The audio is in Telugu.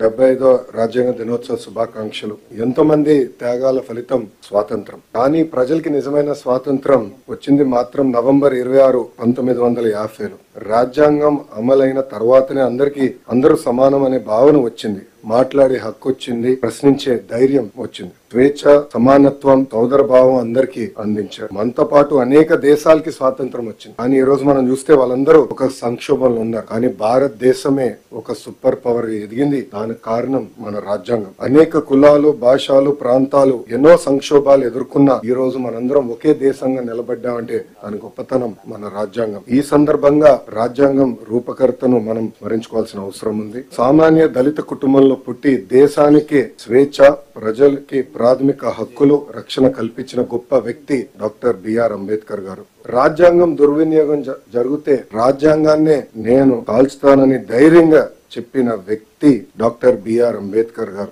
75వ రాజ్యాంగ దినోత్సవ శుభాకాంక్షలు. ఎంతో మంది త్యాగాల ఫలితం స్వాతంత్రం. కానీ ప్రజలకి నిజమైన స్వాతంత్రం వచ్చింది మాత్రం నవంబర్ 26, 1950లో. రాజ్యాంగం అమలైన తర్వాతనే అందరూ సమానం అనే భావన వచ్చింది. మాట్లాడే హక్కు వచ్చింది, ప్రశ్నించే ధైర్యం వచ్చింది. స్వేచ్ఛ, సమానత్వం, సోదర భావం అందరికీ అందించారు. మనతో పాటు అనేక దేశాలకి స్వాతంత్రం వచ్చింది. కానీ ఈ రోజు మనం చూస్తే వాళ్ళందరూ ఒక సంక్షోభంలో ఉన్నారు. కానీ భారతదేశమే ఒక సూపర్ పవర్ ఎదిగింది. దానికి కారణం మన రాజ్యాంగం. అనేక కులాలు, భాషలు, ప్రాంతాలు ఎన్నో సంక్షోభాలు ఎదుర్కొన్నా ఈ రోజు మనందరం ఒకే దేశంగా నిలబడ్డామంటే దాని గొప్పతనం మన రాజ్యాంగం. ఈ సందర్భంగా రాజ్యాంగం రూపకర్తను మనం స్మరించుకోవాల్సిన అవసరం ఉంది. సామాన్య దళిత కుటుంబంలో పుట్టి దేశానికి స్వేచ్ఛ, ప్రజలకి ప్రాథమిక హక్కులు, రక్షణ కల్పించిన గొప్ప వ్యక్తి డాక్టర్ బిఆర్ అంబేద్కర్ గారు. రాజ్యాంగం దుర్వినియోగం జరిగితే రాజ్యాంగాన్నే నేను కాల్చుతానని ధైర్యంగా చెప్పిన వ్యక్తి డాక్టర్ బిఆర్ అంబేద్కర్ గారు.